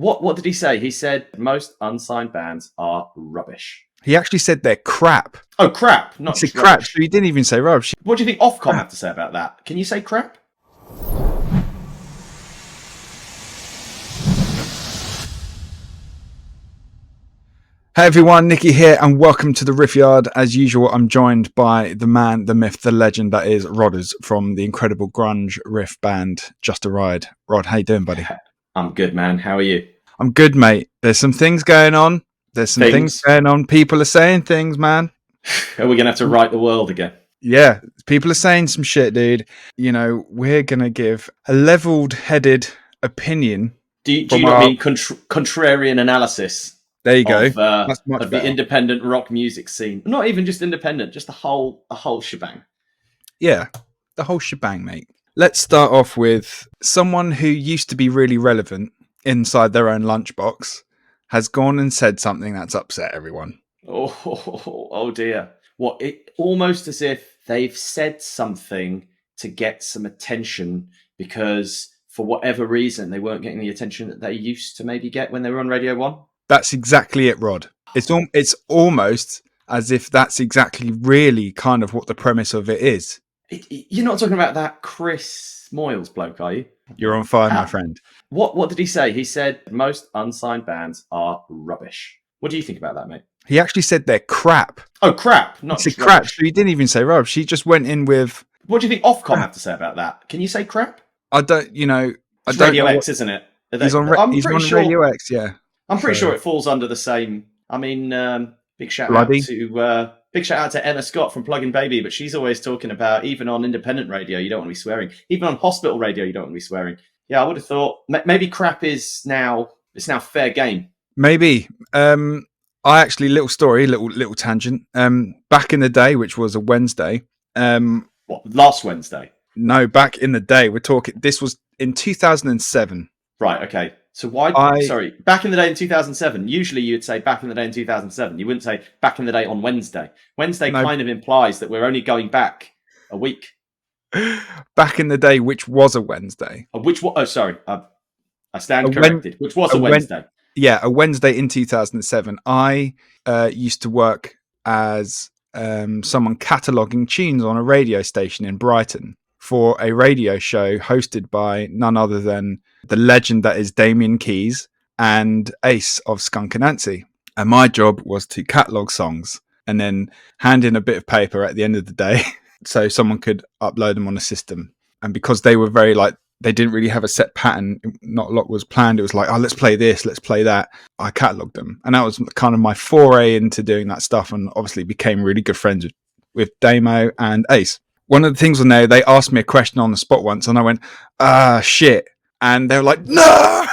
What did he say? He said most unsigned bands are rubbish. He actually said they're crap. Oh, crap. Not He said just crap, rubbish. so he didn't even say rubbish. What do you think Ofcom have to say about that? Can you say crap? Hey everyone, Nikki here, and welcome to the Riff Yard. As usual, I'm joined by the man, the myth, the legend that is Rodders from the incredible grunge riff band Just a Ride. Rod, how you doing, buddy? I'm good, man. How are you? I'm good, mate. There's some things going on. People are saying things, man. Are we going to have to right the world again? Yeah, people are saying some shit, dude. You know, we're going to give a leveled-headed opinion. Do you not mean contrarian analysis? There you go. That's much better. The independent rock music scene. Not even just independent, just the whole shebang. Yeah, the whole shebang, mate. Let's start off with someone who used to be really relevant inside their own lunchbox has gone and said something that's upset everyone. Oh dear. What? It almost as if they've said something to get some attention because for whatever reason they weren't getting the attention that they used to maybe get when they were on Radio 1. That's exactly it, Rod. It's almost as if that's exactly really kind of what the premise of it is. You're not talking about that Chris Moyles bloke, are you? You're on fire, my friend. What did he say? He said most unsigned bands are rubbish. What do you think about that, mate? He actually said they're crap. Oh, crap. Not just crap. So he didn't even say rubbish. He just went in with... What do you think Ofcom have to say about that? Can you say crap? I don't know. Radio X, isn't it? He's on Radio X, yeah. I'm pretty sure it falls under the same. I mean, big shout out to Emma Scott from Plug-in Baby, but she's always talking about even on independent radio you don't want to be swearing, even on hospital radio you don't want to be swearing. Yeah, I would have thought maybe crap is now fair game. Maybe. I actually little tangent. Back in the day, which was a Wednesday. Last Wednesday? No, back in the day. We're talking. This was in 2007. Right. Okay. So sorry, back in the day in 2007, usually you'd say back in the day in 2007. You wouldn't say back in the day on Wednesday. Wednesday kind of implies that we're only going back a week. Back in the day, which was a Wednesday. Sorry. I stand corrected. Which was a Wednesday. A Wednesday in 2007. I used to work as someone cataloguing tunes on a radio station in Brighton for a radio show hosted by none other than the legend that is Damien Keys and Ace of Skunk Anansie. And my job was to catalogue songs and then hand in a bit of paper at the end of the day so someone could upload them on a system. And because they were they didn't really have a set pattern, not a lot was planned. It was like, oh, let's play this, let's play that. I catalogued them. And that was kind of my foray into doing that stuff, and obviously became really good friends with Damo and Ace. One of the things on there, they asked me a question on the spot once, and I went, shit. And they were like, no!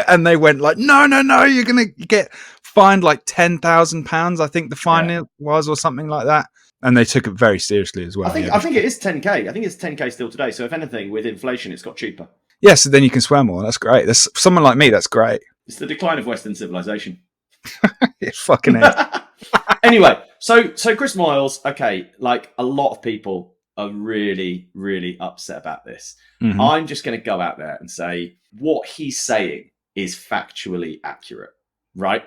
And they went like, no, you're going to get fined like £10,000, I think the fine was, or something like that. And they took it very seriously as well. I think it is 10k. I think it's 10k still today. So if anything, with inflation, it's got cheaper. Yeah, so then you can swear more. That's great. There's someone like me, that's great. It's the decline of Western civilization. It fucking is. Anyway, so Chris Moyles, okay, like a lot of people are really, really upset about this. Mm-hmm. I'm just going to go out there and say what he's saying is factually accurate, right?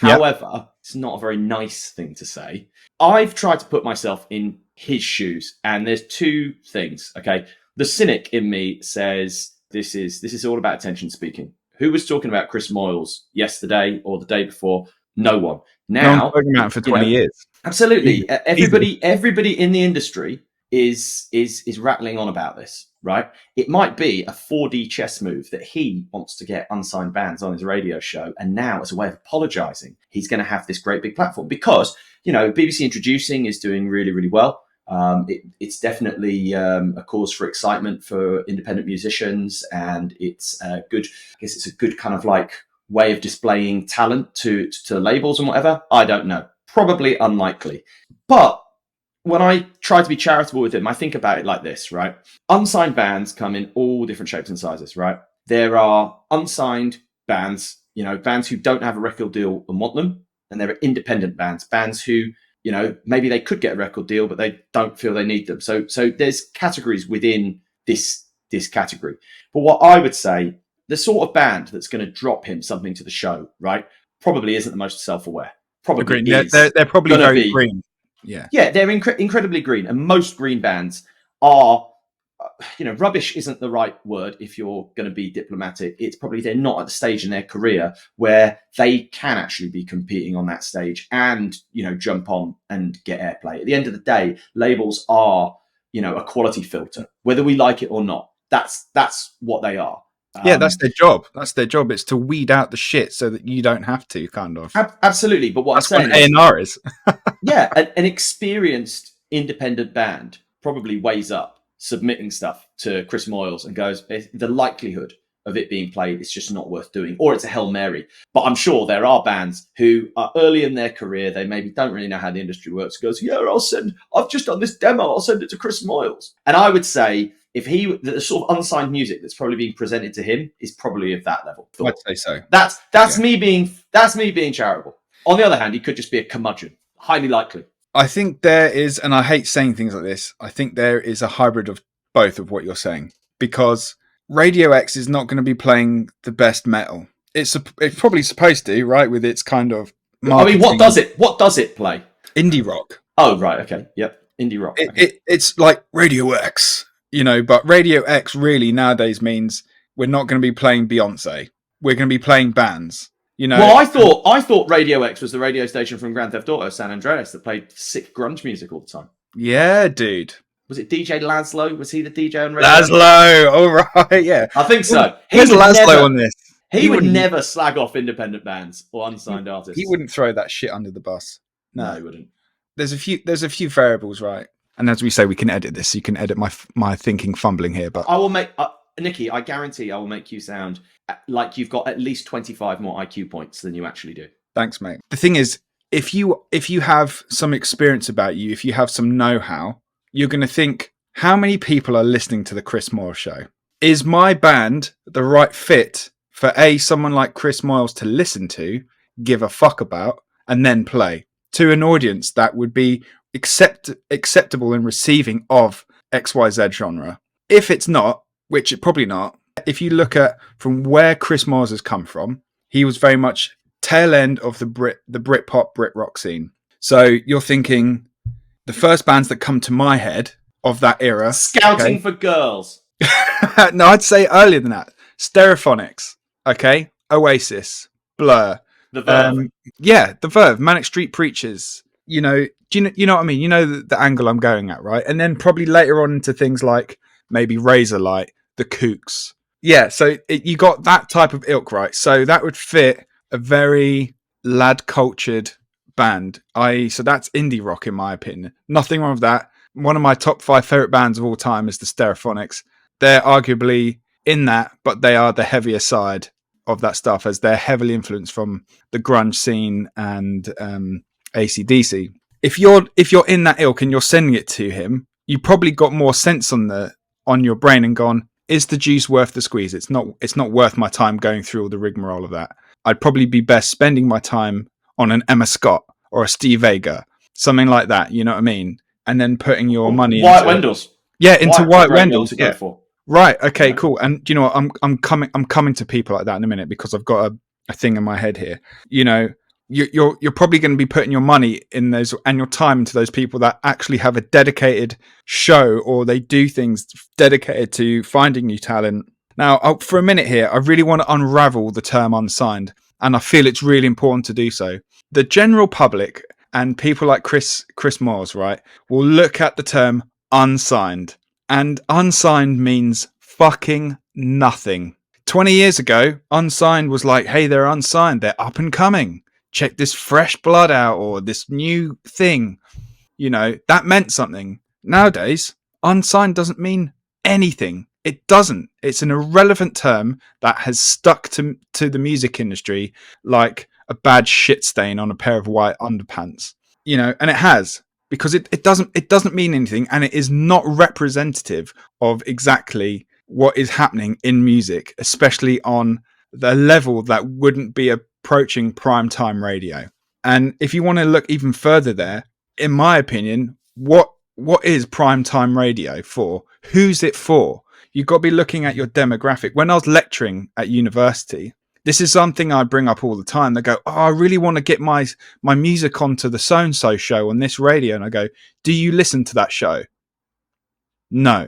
Yep. However, it's not a very nice thing to say. I've tried to put myself in his shoes, and there's two things, okay? The cynic in me says this is all about attention speaking. Who was talking about Chris Moyles yesterday or the day before? No one. Now, talking about for 20 years. Absolutely. Everybody in the industry is rattling on about this, right? It might be a 4D chess move that he wants to get unsigned bands on his radio show, and now as a way of apologizing, he's going to have this great big platform because, BBC Introducing is doing really, really well. It's definitely a cause for excitement for independent musicians, and it's a good kind of like way of displaying talent to labels and whatever. I don't know. Probably unlikely. But when I try to be charitable with him, I think about it like this, right? Unsigned bands come in all different shapes and sizes, right? There are unsigned bands, bands who don't have a record deal and want them. And there are independent bands who, maybe they could get a record deal, but they don't feel they need them. So there's categories within this category. But what I would say the sort of band that's going to drop him something to the show, right, probably isn't the most self-aware. Probably is. They're probably very green. Yeah, they're incredibly green, and most green bands are, rubbish isn't the right word if you're going to be diplomatic. It's probably they're not at the stage in their career where they can actually be competing on that stage and, jump on and get airplay. At the end of the day, labels are, a quality filter, whether we like it or not. That's what they are. Yeah, that's their job. That's their job. It's to weed out the shit so that you don't have to, kind of. Absolutely. But what that's I'm saying is A&R is. yeah, an experienced independent band probably weighs up submitting stuff to Chris Moyles and goes, the likelihood of it being played is just not worth doing, or it's a Hail Mary. But I'm sure there are bands who are early in their career, they maybe don't really know how the industry works, goes, yeah, I've just done this demo, I'll send it to Chris Moyles. And I would say if the sort of unsigned music that's probably being presented to him is probably of that level. I'd say so. That's me being charitable. On the other hand, he could just be a curmudgeon. Highly likely. I think there is, and I hate saying things like this, I think there is a hybrid of both of what you're saying, because Radio X is not going to be playing the best metal. It's probably supposed to, right, with its kind of marketing. I mean, what does it play? Indie rock. Oh, right, okay, yep, indie rock. It's like Radio X, but Radio X really nowadays means we're not going to be playing Beyonce. We're going to be playing bands. Well, I thought Radio X was the radio station from Grand Theft Auto San Andreas that played sick grunge music all the time. Yeah, dude. Was it DJ Laszlo? Was he the DJ on Radio Laszlo, all right, yeah. I think so. Where's Laszlo on this? He would never slag off independent bands or unsigned artists. He wouldn't throw that shit under the bus. No, he wouldn't. There's a few variables, right? And as we say, we can edit this. You can edit my thinking fumbling here, but I will make Nikki. I guarantee I will make you sound like you've got at least 25 more IQ points than you actually do. Thanks, mate. The thing is, if you have some experience about you, if you have some know-how, you're going to think, how many people are listening to the Chris Moyles show? Is my band the right fit for someone like Chris Moyles to listen to, give a fuck about, and then play to an audience that would be acceptable and receiving of XYZ genre? If it's not, which it probably not, if you look at from where Chris Moyles has come from, he was very much tail end of the Britpop, Brit rock scene. So you're thinking the first bands that come to my head of that era. Scouting for Girls. No, I'd say earlier than that. Stereophonics. Okay. Oasis. Blur. The Verve. The Verve. Manic Street Preachers. Do you know what I mean? You know the angle I'm going at, right? And then probably later on into things like maybe Razorlight, the Kooks. Yeah, so you got that type of ilk, right? So that would fit a very lad-cultured band. So that's indie rock, in my opinion. Nothing wrong with that. One of my top 5 favourite bands of all time is the Stereophonics. They're arguably in that, but they are the heavier side of that stuff, as they're heavily influenced from the grunge scene and AC/DC. If you're in that ilk and you're sending it to him, you probably got more sense on your brain and gone, is the juice worth the squeeze? It's not worth my time going through all the rigmarole of that. I'd probably be best spending my time on an Emma Scott or a Steve Vega, something like that. You know what I mean? And then putting your money White into Wendell's. Yeah, into White Wendell's. Yeah. For. Right. Okay. Yeah. Cool. And you know what? I'm coming to people like that in a minute, because I've got a thing in my head here. You're probably going to be putting your money in those and your time into those people that actually have a dedicated show, or they do things dedicated to finding new talent. Now, for a minute here, I really want to unravel the term unsigned, and I feel it's really important to do so. The general public and people like Chris Moyles, right, will look at the term unsigned, and unsigned means fucking nothing. 20 years ago, unsigned was like, hey, they're unsigned, they're up and coming. Check this fresh blood out, or this new thing. That meant something. Nowadays, unsigned doesn't mean anything. It doesn't. It's an irrelevant term that has stuck to the music industry like a bad shit stain on a pair of white underpants. And it has, because it doesn't mean anything, and it is not representative of exactly what is happening in music, especially on the level that wouldn't be approaching primetime radio. And if you want to look even further there, in my opinion, what is primetime radio for? Who's it for? You've got to be looking at your demographic. When I was lecturing at university, this is something I bring up all the time. They go, "Oh, I really want to get my music onto the so-and-so show on this radio." And I go, "Do you listen to that show?" No.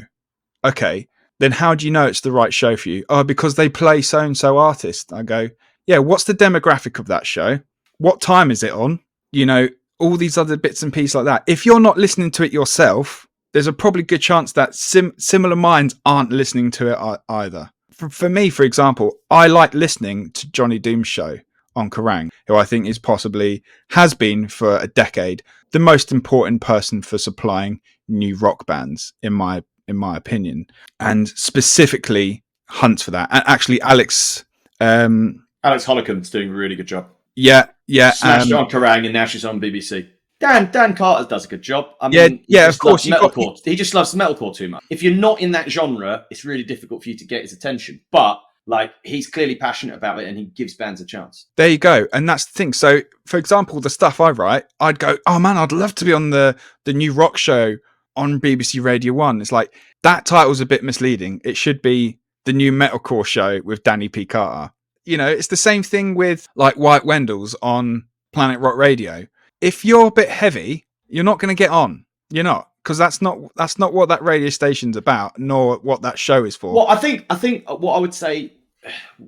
Okay. Then how do you know it's the right show for you? Oh, because they play so-and-so artist. I go, yeah, what's the demographic of that show? What time is it on? You know, all these other bits and pieces like that. If you're not listening to it yourself, there's a probably good chance that similar minds aren't listening to it either. For me, for example, I like listening to Johnny Doom's show on Kerrang, who I think is possibly, has been for a decade, the most important person for supplying new rock bands, in my opinion, and specifically hunts for that. And actually, Alex Hollicom's doing a really good job. Yeah. Smashed it on Kerrang, and now she's on BBC. Dan Carter does a good job. I mean, of course. He just loves metalcore too much. If you're not in that genre, it's really difficult for you to get his attention. But like, he's clearly passionate about it, and he gives bands a chance. There you go. And that's the thing. So, for example, the stuff I write, I'd go, oh man, I'd love to be on the new rock show on BBC Radio 1. It's like, that title's a bit misleading. It should be the new metalcore show with Danny P. Carter. You know, it's the same thing with like White Wendell's on Planet Rock Radio. If you're a bit heavy, you're not going to get on. You're not, because that's not what that radio station's about, nor what that show is for. Well, I think what I would say,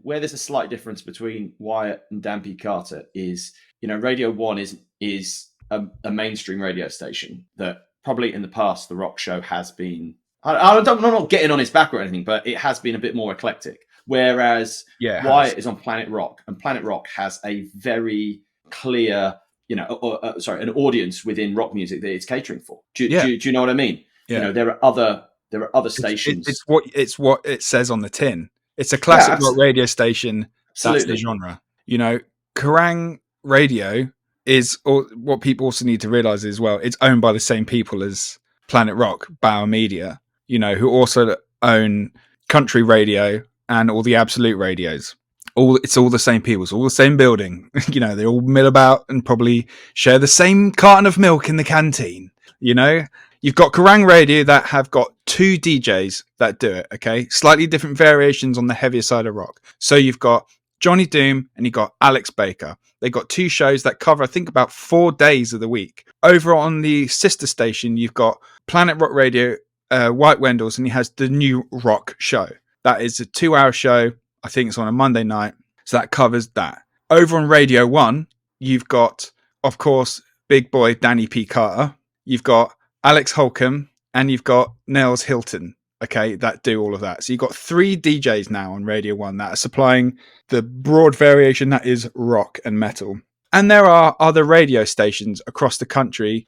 where there's a slight difference between Wyatt and Dan P. Carter is, you know, Radio 1 is a mainstream radio station that probably in the past the rock show has been. I'm not getting on his back or anything, but it has been a bit more eclectic. Whereas Wyatt is on Planet Rock, and Planet Rock has a very clear, you know, an audience within rock music that it's catering for. Do you know what I mean? Yeah. You know, there are other stations. It's what it says on the tin. It's a classic rock radio station. Absolutely. That's the genre. You know, Kerrang Radio is, or what people also need to realize as well, it's owned by the same people as Planet Rock, Bauer Media, you know, who also own Country Radio and all the Absolute radios. It's all the same people. It's all the same building. You know, they all mill about and probably share the same carton of milk in the canteen. You know, you've got Kerrang Radio that have got 2 DJs that do it. Okay, slightly different variations on the heavier side of rock. So you've got Johnny Doom and you've got Alex Baker. They got 2 shows that cover, I think, about 4 days of the week. Over on the sister station, you've got Planet Rock Radio, White Wendell's, and he has the New Rock Show. That is a 2-hour show. I think it's on a Monday night. So that covers that. Over on Radio 1, you've got, of course, big boy Danny P. Carter. You've got Alex Holcomb, and you've got Nels Hilton, okay, that do all of that. So you've got 3 DJs now on Radio 1 that are supplying the broad variation that is rock and metal. And there are other radio stations across the country,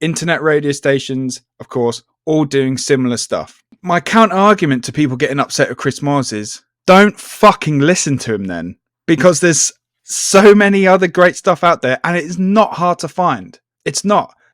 internet radio stations, of course, all doing similar stuff. My counter argument to people getting upset with Chris Moyles is, don't fucking listen to him then, because there's so many other great stuff out there, and it is not hard to find. It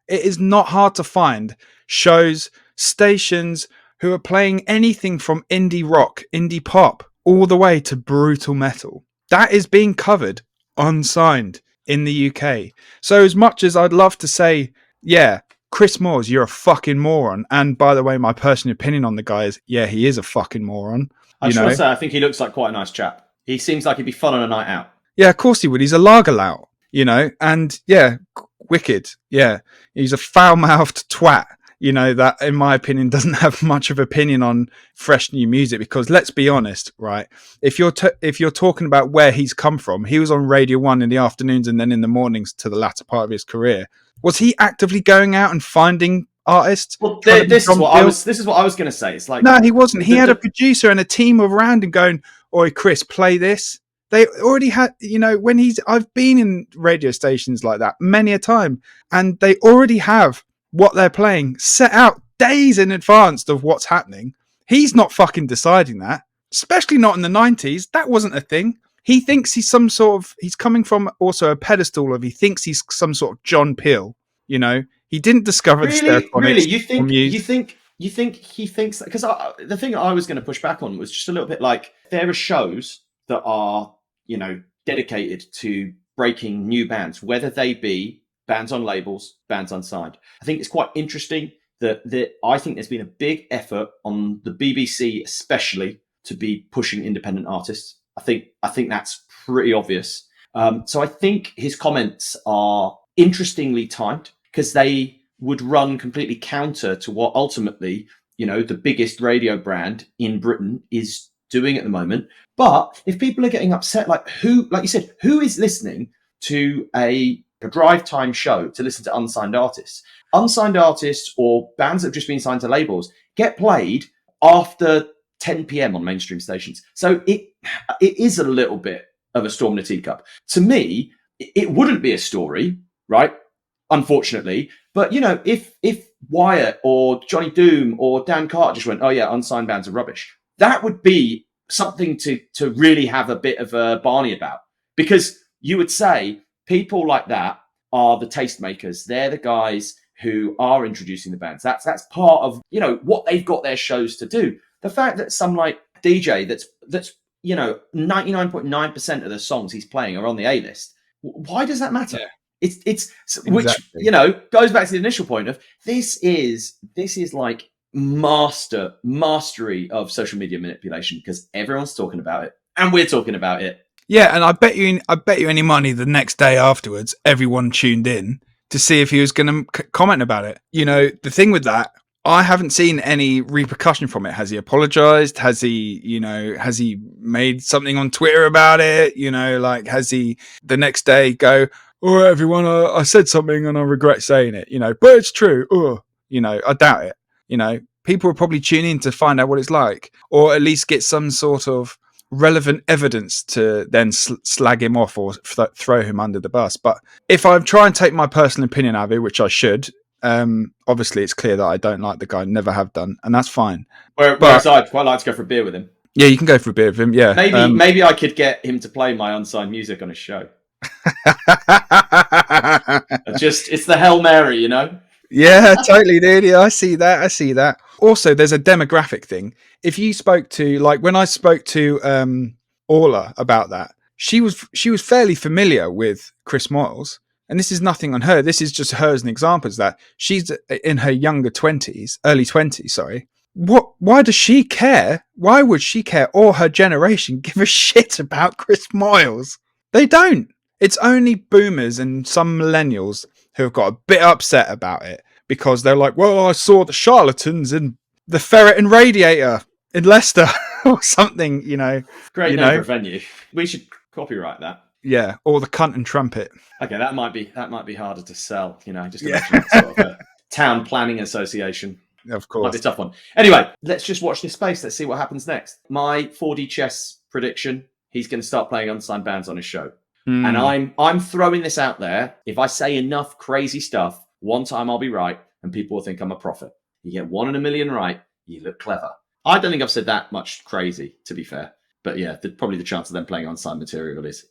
is not hard to find shows, stations who are playing anything from indie rock, indie pop, all the way to brutal metal. That is being covered unsigned in the UK. So as much as I'd love to say, yeah, Chris Moyles, you're a fucking moron. And by the way, my personal opinion on the guy is, yeah, he is a fucking moron. I just want to say, I think he looks like quite a nice chap. He seems like he'd be fun on a night out. Yeah, of course he would. He's a lager lout, you know, and yeah, wicked. Yeah, he's a foul-mouthed twat, you know, that in my opinion doesn't have much of opinion on fresh new music, because let's be honest, right? If you're talking about where he's come from, he was on Radio 1 in the afternoons and then in the mornings to the latter part of his career. Was he actively going out and finding artists? Well, this is what I was going to say. It's like, no, he wasn't. He had a producer and a team around him going, "Oi, Chris, play this." They already had, you know, I've been in radio stations like that many a time, and they already have what they're playing set out days in advance of what's happening. He's not fucking deciding that, especially not in the 90s. That wasn't a thing. He thinks he's he's coming from also a pedestal of, he thinks he's some sort of John Peel, you know. He didn't discover the stereophonics. Really? You think he thinks that? Because the thing I was going to push back on was just a little bit like, there are shows that are, you know, dedicated to breaking new bands, whether they be bands on labels, bands unsigned. I think it's quite interesting that I think there's been a big effort on the BBC, especially, to be pushing independent artists. I think that's pretty obvious. So I think his comments are interestingly timed because they would run completely counter to what ultimately, the biggest radio brand in Britain is doing at the moment. But if people are getting upset, like you said, who is listening to a drive time show to listen to unsigned artists? Unsigned artists or bands that have just been signed to labels get played after 10 p.m. on mainstream stations. So it is a little bit of a storm in a teacup. To me, it wouldn't be a story, right? Unfortunately. But, if Wyatt or Johnny Doom or Dan Carter just went, oh yeah, unsigned bands are rubbish, that would be something to really have a bit of a Barney about. Because you would say people like that are the tastemakers. They're the guys who are introducing the bands. That's part of, what they've got their shows to do. The fact that some like DJ that's 99.9% of the songs he's playing are on the A list. Why does that matter? Yeah. It's exactly. Which goes back to the initial point of this is like mastery of social media manipulation, because everyone's talking about it and we're talking about it. Yeah, and I bet you any money the next day afterwards, everyone tuned in to see if he was going to comment about it. The thing with that, I haven't seen any repercussion from it. Has he apologized? Has he made something on Twitter about it? Has he the next day go, oh, everyone, I said something and I regret saying it, but it's true. I doubt it. People will probably tune in to find out what it's like, or at least get some sort of relevant evidence to then slag him off or throw him under the bus. But if I try and take my personal opinion out of it, which I should, obviously it's clear that I don't like the guy, never have done, and that's fine. Whereas I'd quite like to go for a beer with him. Yeah, you can go for a beer with him. Yeah, maybe I could get him to play my unsigned music on his show. It's the Hail Mary, Yeah, totally, dude. Yeah, I see that. Also, there's a demographic thing. If you spoke to, like, when I spoke to Orla about that, she was fairly familiar with Chris Moyles, and this is nothing on her. This is just her as an example. Is that she's in her early 20s. Sorry. Why does she care? Why would she care, or her generation give a shit about Chris Moyles? They don't. It's only boomers and some millennials who have got a bit upset about it because they're like, well, I saw the charlatans in the Ferret and Radiator in Leicester or something, Great name for a venue. We should copyright that. Yeah, or the Cunt and Trumpet. Okay, that might be harder to sell, just imagine that sort of a town planning association. Of course. Might be a tough one. Anyway, let's just watch this space. Let's see what happens next. My 4D chess prediction, he's going to start playing unsigned bands on his show. And I'm throwing this out there. If I say enough crazy stuff, one time I'll be right and people will think I'm a prophet. You get 1 in a million right, you look clever. I don't think I've said that much crazy, to be fair. But yeah, probably the chance of them playing unsigned material is